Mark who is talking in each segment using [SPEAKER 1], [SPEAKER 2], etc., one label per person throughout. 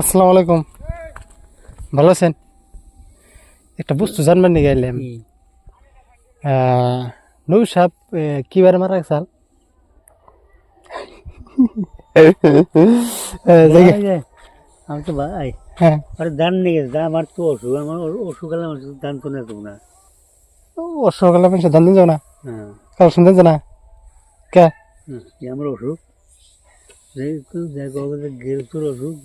[SPEAKER 1] আসসালামু আলাইকুম, ভালো আছেন? একটা বস্তু জানবেন নিয়ে গেলাম। নবী সাহেব কিবারে মারা গেছাল?
[SPEAKER 2] আমি তো ভাই
[SPEAKER 1] হ্যাঁ,
[SPEAKER 2] আরে দান নিয়ে গেছে, আমার তো অসুখ, আমার অসুখ হলে আমার দান তো নেব না।
[SPEAKER 1] সকালে মানুষ ধান দিন যাও না,
[SPEAKER 2] হ্যাঁ
[SPEAKER 1] কাল শুনতেন না কে?
[SPEAKER 2] এই আমার অসুখ গেল তোর অসুখ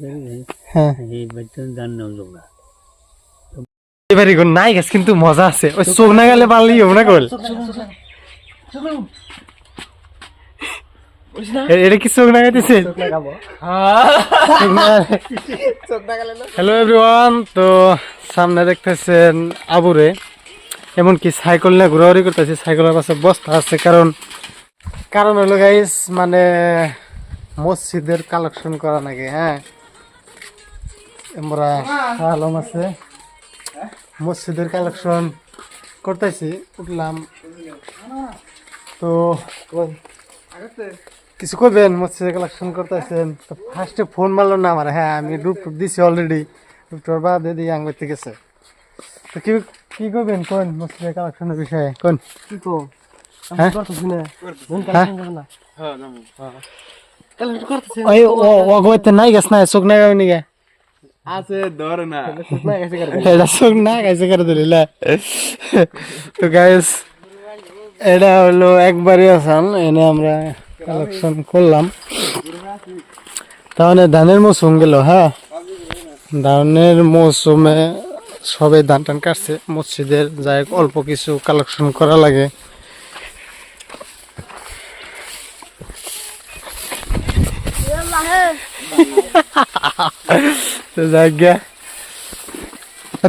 [SPEAKER 1] হ্যাঁ,
[SPEAKER 2] এই বাচ্চা দান নেওয়া যাবো না।
[SPEAKER 1] এবারে নাই গেছে কিন্তু মজা আছে। ওই চোখ না গেলে পারলি হবো না গোল। এটা কি চোখ না গাইতেছে? হ্যালো এভরিওয়ান, তো সামনে দেখতেছেন আবুরে, এমনকি সাইকেল নিয়ে ঘোরাঘুরি করতেছে। সাইকেলের পাশে বস্তা আছে, কারণ হলো গাইস মানে মসজিদের কালেকশন করা নাকি। হ্যাঁ, আমরা আলম আছে, মসজিদের কালেকশন করতেছি। উঠলাম তো কিছু করবেন, মসজিদের কালেকশন করতেছেন তো ফার্স্টে ফোন মারলো না আমার। হ্যাঁ, আমি রূপ দিছি অলরেডি, রূপটোর বা দিদি আঙ্গুর থেকে গেছে। তো কি কি করবেন কোন মসজিদের কালেকশনের বিষয়ে কোন? হ্যাঁ ওই অগতে নাই গেছ না, চোখ নাই গাবি নিগে
[SPEAKER 3] আছে ধর না
[SPEAKER 1] এটা চোখ না গাইছে করে দিল। তো গাইস এটা হলো একবারই আসান, এনে আমরা কালেকশন করলাম। তাহলে ধানের মৌসুম গেল। হ্যাঁ, ধানের মৌসুমে সবাই ধান টান কাটছে, মসজিদের যাই অল্প কিছু কালেকশন করা লাগে।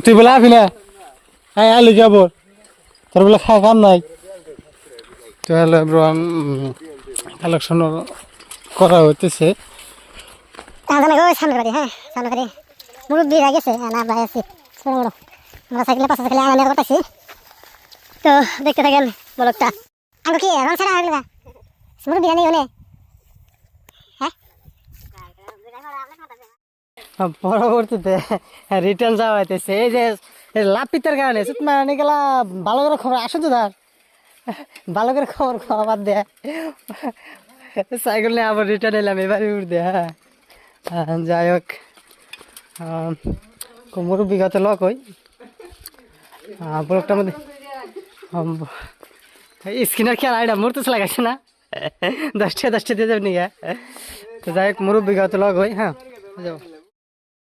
[SPEAKER 1] তুই বলে আবি না? হ্যাঁ আলি যাব, তোর বলে খাওয়া কাম নাই। তো হলো কালেকশন করা হইতেছে।
[SPEAKER 4] মুরব্বী গেছে আমরা আছি আমরা সাইকেলে পাশে সাইকেলে আনা করতেছি। তো দেখতে থাকেন ব্লগটা। আগে কি রং ছাড়া হইল না মুরব্বী জানি হলে
[SPEAKER 1] পরবর্তীতে রিটার্ন যাওয়া হইতেছে। এই যে লাপিতের কারণে মানে গেলা ভালো করে খবর আসো তো, তার ভালো করে খবর খাওয়া বাদ দেয়। সাইকেল নিয়ে আবার রিটার্ন এলাম এবারে উঠতে। হ্যাঁ, যাই হোক মুরব্বী গাতে লক হই ব্লগটার মধ্যে স্ক্রিনের খেয়াল আইডা মরতেছে লাগাচ্ছে না, 10টা দিয়ে যাবেন নিগা। তো যাই হোক মুরব্বী গাতে লক হই। হ্যাঁ যাও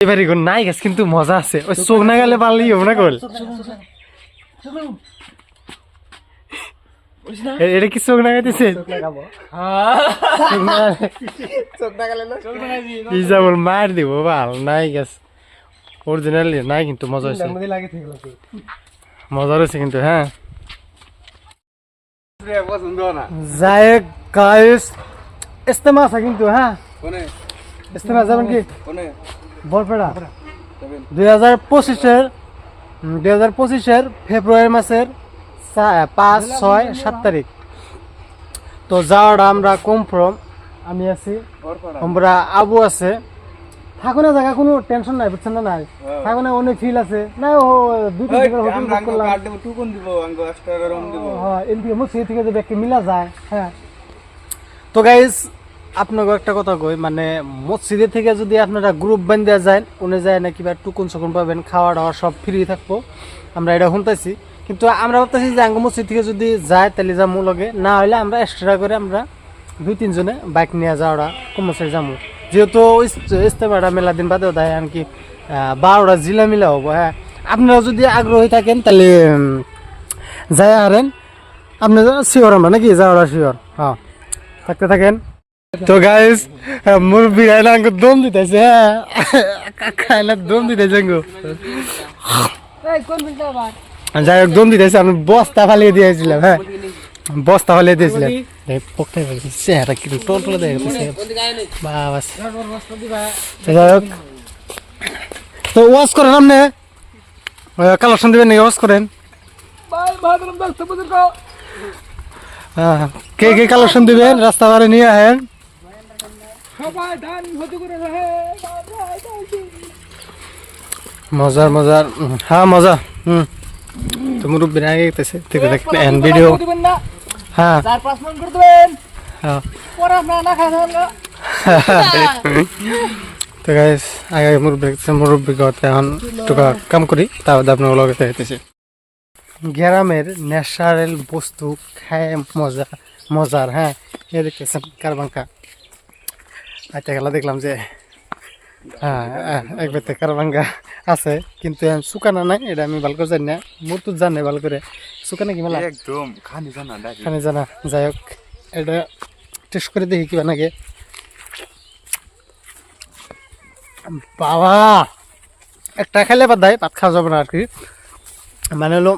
[SPEAKER 1] এবারে নাই গেছে কিন্তু মজা আছে। ওই চোখ না গেলে পারলি হবো না গোল। এটা কি চোখ না গাইতেছে? মার দিব ভাল নাই গেছে, অরিজিনালি নাই কিন্তু মজা হয়েছে, মজা রয়েছে কিন্তু। হ্যাঁ যাই হোক গাইস, ইস্তেমা আছে কিন্তু। হ্যাঁ ইস্তেমা যাবেন কি বরপেড়া 2025-এর ফেব্রুয়ারি মাসের 5, 6, 7 তারিখ। তো যাওয়াটা আমরা কনফার্ম, আমি আছি, আমরা আবু আছে। থাকো না জায়গা কোনো টেনশন নাই, বুঝছেন না? নাই থাকো না, অনেক ফিল আছে না। ও 2-3 টাকার হোটেল বুক করলাম। হ্যাঁ এমপি মসজিদ থেকে যে ব্যক্তি মিলা যায়। হ্যাঁ তো গাইস আপনাকে একটা কথা কই, মানে মসজিদের থেকে যদি আপনারা গ্রুপ বান্ধা যায় উনি যায় না কিবা টুকুন চকুন পাবেন, খাওয়া দাওয়া সব ফ্রি থাকবো। আমরা এটা শুনতেছি, কিন্তু আমরা ভাবতেছি যে আঙ্গ মসজিদ থেকে যদি যায় তাহলে যাবো লগে, না হলে আমরা এক্সট্রা করে আমরা 2-3 জনে বাইক নিয়ে যাওয়া কম মসজিদ যাবো। যেহেতু ইস্তেমাটা মেলা দিন বাদেও দেয় আর কি, 12টা জিলা মিলা হবো। হ্যাঁ আপনারা যদি আগ্রহী থাকেন তাহলে যাই আরেন, আপনারা শিওর আমরা নাকি যাওয়াটা শিওর। হ্যাঁ থাকতে থাকেন। তো গাইস মুরব্বী খাইলা দম দিতেছে। হ্যাঁ খাইলা দম দিতেছে। যাই হোক দম দিতেছে, আমি বস্তা ফালিয়ে দিয়েছিলাম। হ্যাঁ বস্তা ফালিয়ে দিয়েছিলাম। চেহারা কিন্তু টোল দেখা যাচ্ছে বাবা। যাই হোক তো ওয়াশ করেন, আপনি কালেকশন দিবেন নাকি? ওয়াশ করেন। কে কে কালেকশন দিবেন রাস্তা বারে নিয়ে আহেন। মজার মজার হ্যাঁ মজা তো মুরব্বীরা আগে গেতেছে থেকে দেখেন ভিডিও হ্যাঁ
[SPEAKER 3] 4-5 মন করে দেবেন
[SPEAKER 1] হ্যাঁ
[SPEAKER 3] পরে আপনারা না খাওয়া
[SPEAKER 1] তো গাইস আগে মুরব্বী করতে এখন একটু কাম করি তারপর আপনার লগে দেখতেছি গ্রামের ন্যাচারাল বস্তু খায় মজার হ্যাঁ এ দেখতেছেন কারবাঙ্কা আচ্ছা গেলা দেখলাম যে হ্যাঁ এক বেতে কারবাঙ্গা আছে কিন্তু শুকানা নাই এটা আমি ভালো করে জানি না মোর তো জানে ভালো করে শুকানা কি মেলা
[SPEAKER 3] একদম খানি জানা ডাইরেক্ট
[SPEAKER 1] খানি জানা যাই হোক এটা টেস্ট করে দেখি কিবা নাকি বাবা একটা খেলে বাদ দেয় ভাত খাওয়া যাবে না আর কি মানে হলো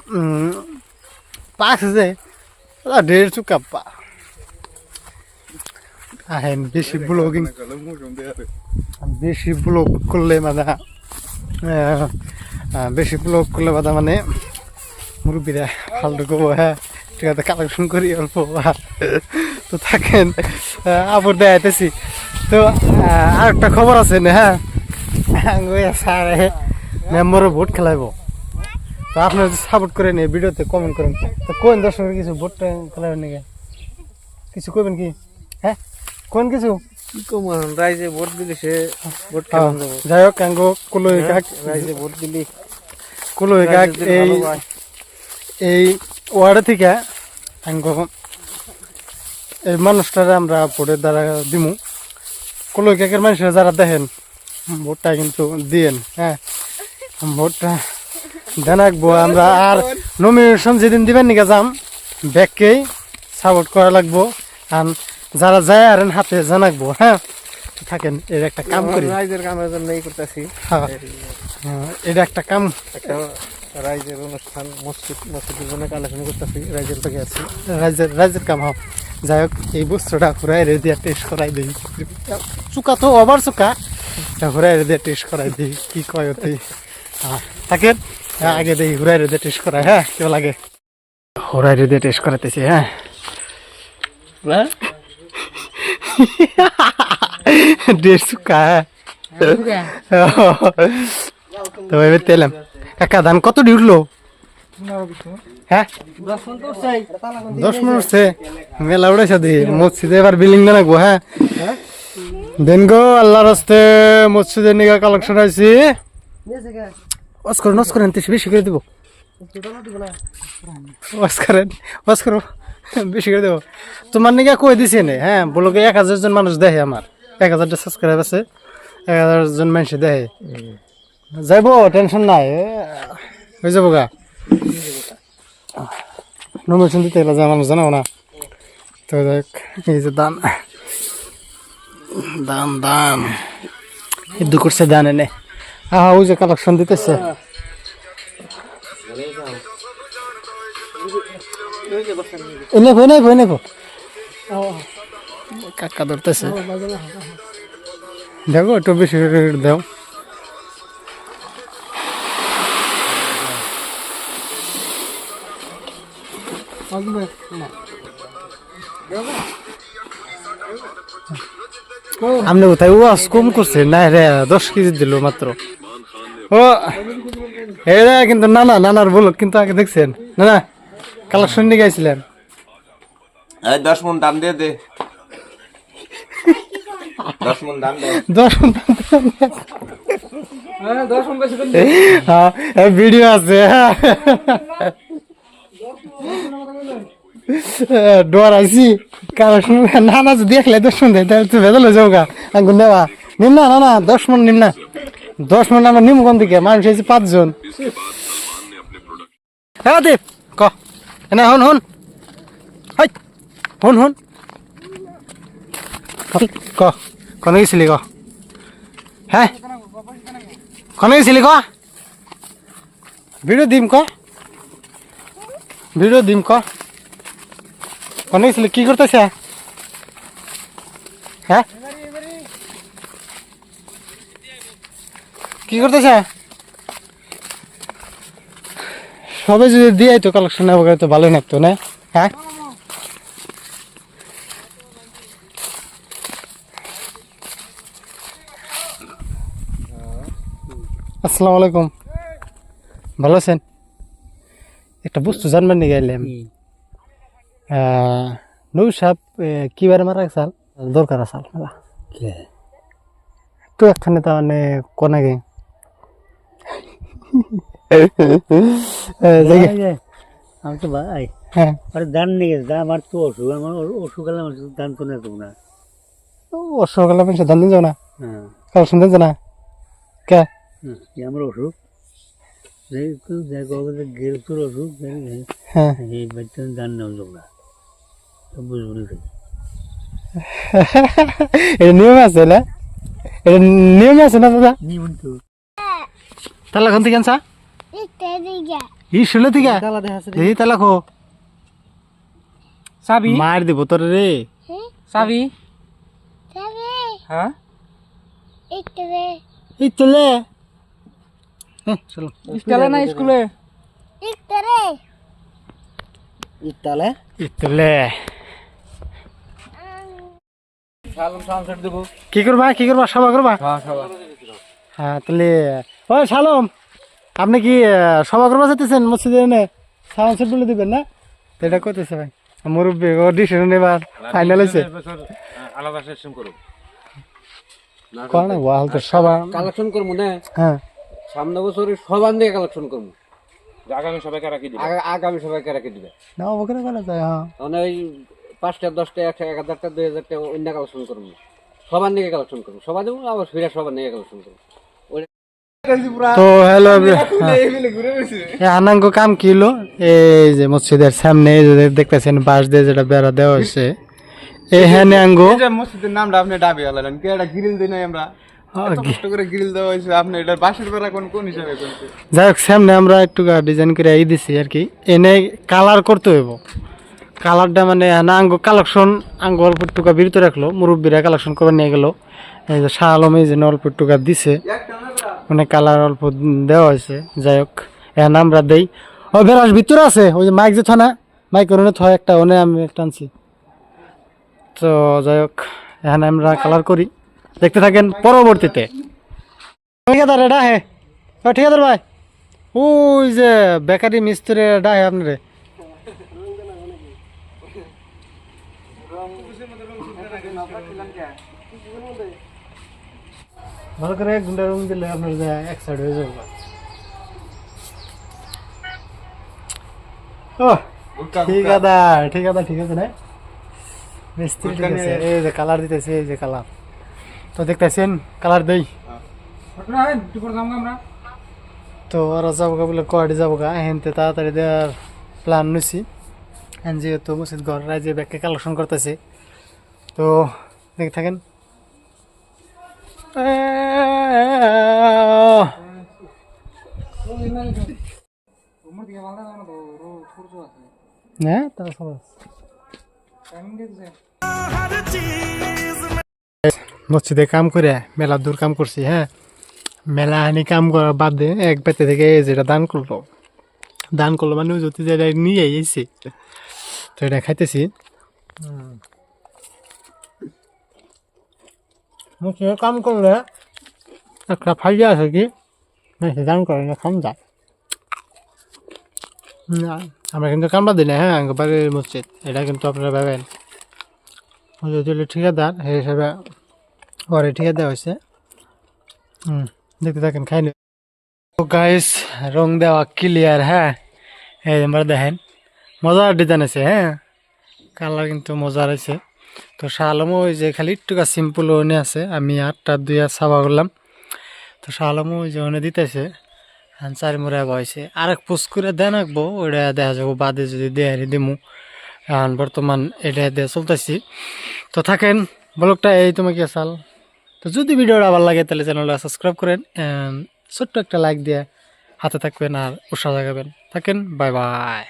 [SPEAKER 1] পাক যে ঢের চুকা পা আহেন বেশি ব্লগ করলে মানে মানে মুরব্বীরা ফালতু করবো হ্যাঁ ঠিক আছে কালেকশন করি অল্প তো থাকেন আবার দেখাইতেছি তো আর একটা খবর আছে না হ্যাঁ স্যার মেম্বারও ভোট খেলাইব তো আপনারা যদি সাপোর্ট করেন এই ভিডিওতে কমেন্ট করেন তো কোন দর্শকের কিছু ভোট খেলাবেন নাকি কিছু করবেন কি হ্যাঁ কোন কিছু
[SPEAKER 2] রাইজে ভোট দিলে সে ভোট
[SPEAKER 1] যাই হোক আঙ্গো কুলোই কাক
[SPEAKER 2] রাইজে ভোট দিলি
[SPEAKER 1] কুলোই কাক এই ওয়ার্ড থেকে আঙ্গো এই মানুষটারা আমরা ভোটের দ্বারা দিমু কুলোই কাকের মানুষরা যারা দেখেন ভোটটা কিন্তু দিয়েন হ্যাঁ ভোটটা জানাকবো আমরা আর নমিনেশন যেদিন দিবেন নিকা যাম ব্যাগকেই সাপোর্ট করা লাগবো আর যারা যায় আর হাতে জানাকবো হ্যাঁ থাকেন এর একটা কাম করি
[SPEAKER 2] রাইজের কামের জন্য এই করতেছি
[SPEAKER 1] হ্যাঁ এটা একটা কাম
[SPEAKER 2] একটা রাইজের অনুষ্ঠান মসজিদের জন্য কালেকশন করতেছি রাইজের থেকে আছি
[SPEAKER 1] রাইজের কাম হোক যাই হোক এই বস্তুটা ঘুরাই দিয়ে টেস্ট করাই দিই চুকা তো আবার চুকা ঘুরাই দিয়ে টেস্ট করাই দিই কি কয় ওতে থাকেন আগে দেখি ঘুরাই দিয়ে টেস্ট করাই হ্যাঁ কেউ লাগে ঘুরাই দিয়ে টেস্ট করাতেছি হ্যাঁ দেড় চুকা তো এবার তেলাম কাকা ধান কত উঠলো হ্যাঁ 10 মিনিট উঠছে মেলা উড়াইছে দি মসজিদে এবার বিল্ডিং না গো হ্যাঁ দেন গো আল্লাহর রাস্তে মসজিদের নিগা কালেকশন আইছি নস করেন বেশি করে দিব ওয়াশ করো বেশি করে দেবো তোমার নিগা কই দিছে নে হ্যাঁ বলকে 1000 জন মানুষ দেখে আমার 1000টা সাবস্ক্রাইব আছে 1000 জন মানুষ দেখে যাইবো টেনশন নাই হয়ে যাবো গা নমিনেশন দিতে গেলে যা মানুষ জানাবো না তো দেখ এই যে দান দান দান দু করছে দান এনে ওই যে কালেকশন দিতেছে এনে ভয় কাকা ধরতেছে দেখো একটু বেশি দাও আপনি কোথায় ওয়াশ কম করছে না রে 10 কেজি দিল মাত্র ও এরা কিন্তু নানার বলো কিন্তু আগে দেখছেন না কালেকশন নিয়ে গেছিলেন
[SPEAKER 3] 10 মন দাম দিয়ে দে 10 মন দাম দে
[SPEAKER 1] 10 মন
[SPEAKER 3] হ্যাঁ 10 মন বেশি
[SPEAKER 1] হ্যাঁ ভিডিও আছে ডর আছি কালেকশন না যদি দেখলে 10 মন দেয় তাহলে তো ভেজাল হয়ে যাবো গা আঙ্গুর নেওয়া নিম না 10 মন নিম না 10 মন আমরা নিম কোন দিকে মানুষ হয়েছে 5 জন হ্যাঁ দেব ক না হন ক কনে গেছিলি ক হ্যাঁ কনে গেছিলি ক ভিডিও দিম ক কনে গেছিলি কি করতেছে হ্যাঁ কি করতেছে সবাই যদি দিয়ে তো কালেকশন নেবো তো ভালোই লাগতো না হ্যাঁ আসসালামু আলাইকুম, ভালো আছেন? একটা বস্তু জানবেন নিয়ে গেলাম। নবী সাহেব কিবারে মারা গেছাল, দরকার আসাল মেলা তো একখানে তা মানে কোনে গে
[SPEAKER 5] আমি তো ভাই
[SPEAKER 1] হ্যাঁ
[SPEAKER 5] আরে দান নিয়ে গেছে দাম আর তো অসুখ আমার অসুখ হলে আমার দান তো নেব না।
[SPEAKER 1] অসুখ মানুষ ধান দিন যাও না,
[SPEAKER 5] হ্যাঁ
[SPEAKER 1] কাল শুনতে না কে
[SPEAKER 5] আমার অসুখ গেল তোর অসুখ
[SPEAKER 1] হ্যাঁ
[SPEAKER 5] এই বাচ্চা দান নেওয়া যাবো না বুঝবো না।
[SPEAKER 1] এটা নিয়ম আছে না, এটা নিয়ম আছে না দাদা?
[SPEAKER 5] নিয়ম তো
[SPEAKER 1] তালা কোন থেকে আনছা? ই শুলে থেকে দেখি তালা খো
[SPEAKER 6] চাবি
[SPEAKER 1] মার দিব তোর রে।
[SPEAKER 6] চাবি হ্যাঁ
[SPEAKER 1] এই চলে চলো
[SPEAKER 6] স্কুলে না স্কুলে
[SPEAKER 5] ইতালে
[SPEAKER 1] ইতলে
[SPEAKER 6] সালাম সালাম সেট দেবো
[SPEAKER 1] কি করবা সভা করবা?
[SPEAKER 6] হ্যাঁ সবাই
[SPEAKER 1] হ্যাঁ তাহলে ও সালাম, আপনি কি সভা করবা চাইতেছেন মসজিদে এনে সাউন্ড সেট বলে দিবেন না? তো এটা কইতেছে ভাই মুরব্বী ও ডিসিশন এবার ফাইনাল হয়েছে।
[SPEAKER 3] আলাদা সিস্টেম করো
[SPEAKER 1] কোন না ওয়াল তো সভা
[SPEAKER 2] কালেকশন করবো না
[SPEAKER 1] হ্যাঁ
[SPEAKER 2] সামনে বছরে সবার দিকে কালেকশন করবো
[SPEAKER 3] আগামী সবাইকে রাখি দিবে
[SPEAKER 2] আগামী সবাইকে রেখে দিবে
[SPEAKER 1] না ওখানে বলা যায় হ্যাঁ
[SPEAKER 2] মানে ওই 5টা 10টা 1,000টা 2,000টা অন্য কালেকশন করবো সবার দিকে কালেকশন করবো সবার দেবো আবার ফিরে সবার দিকে কালেকশন করবো
[SPEAKER 1] তো হ্যালো আনাঙ্গ কাম কি হলো, এই যে মসজিদের সামনে এই যে দেখতেছেন বাঁশ দিয়ে যেটা বেড়া দেওয়া হয়েছে এখানে আঙ্গো
[SPEAKER 3] মসজিদের নামটা আপনি ডাবি আলালেন কি এটা গ্রিল দিই নাই আমরা কষ্ট করে গ্রিল দেওয়া হয়েছে আপনি এটা বাঁশের বেড়া কোন হিসাবে করতে
[SPEAKER 1] যাই হোক সামনে আমরা একটু ডিজাইন করে এই দিছি আর কি, এনে কালার করতে হইব। কালারটা মানে আঙ্গ কালেকশন আঙ্গ অল্প টুকা বিরত রাখলো, মুরব্বীরা কালেকশন করে নিয়ে গেল। এই যে শাহ আলম এই যে অল্প টুকা দিছে, মানে কালার অল্প দেওয়া হয়েছে। যাই হোক এখন আমরা দেই ও বেড়াস ভিতরে আছে ওই যে মাইক যে থানা মাইক ওনে থয় একটা ওনে আমি একটা আনছি। তো যাই হোক এখানে আমরা কালার করি, দেখতে থাকেন পরবর্তীতে। ঠিকাদার এটা হে ঠিকাদার ভাই ওই যে বেকারি মিস্ত্রি ডাহে আপনারে ভালো করে 1 ঘন্টা রুম দিলে আপনার এক সাইড হয়ে যাবে। ও ঠিক আছে না মিস্ত্রি ঠিক আছে। এই যে কালার দিতেছে, এই যে কালার তো দেখতেছেন কালার দেই
[SPEAKER 6] আমরা
[SPEAKER 1] তো ওরা যাবো গা বলে কয়টি যাবো গা হেনতে তাড়াতাড়ি দেওয়ার প্ল্যান নিছি। যেহেতু মসজিদ ঘর রাইজে ব্যাগকে কালেকশন করতেছে তো দেখে থাকেন। হ্যাঁ তারা সবাই মসজিদে কাম করে মেলা দূর কাম করছি। হ্যাঁ মেলা হানি কাম করার বাদ দিয়ে এক বেতে থেকে যেটা দান করলো মানে যদি যেটা নিয়ে আইছি তো এটা খাইতেছি। মসজিদে কাম করলে একটা ফাইদা আছে কি দান করে না খাম যায় না। আমরা কিন্তু কামড়া দিই না, হ্যাঁ বাড়ির মসজিদ এটা কিন্তু আপনারা ভাবেন যদি ঠিকাদার সেই হিসাবে ওরে ঠিকা দেওয়া হয়েছে। দেখতে থাকেন খাইনি গাইস রং দেওয়া ক্লিয়ার। হ্যাঁ এই আমরা দেখেন মজার ডিজাইন আছে, হ্যাঁ কালার কিন্তু মজার আছে। তো শালমও ওই যে খালি একটু সিম্পল ওনে আছে, আমি 8টা 2 সাবা করলাম। তো শালমও ওই যে ওনে দিতেছে 4 মোড়া বয়সে আর এক পোস্ট করে দেন আঁকবো ওইটা দেখা যাবো বাদে যদি দেয়ারি দিমু। এখন বর্তমান এটা দিয়ে চলতেছি। তো থাকেন ব্লগটা এই তোমাকে চাল। তো যদি ভিডিওটা ভালো লাগে তাহলে চ্যানেলটা সাবস্ক্রাইব করেন, ছোট্ট একটা লাইক দিয়ে হাতে থাকবেন আর উৎসাহ জাগাবেন। থাকেন, বাই বাই।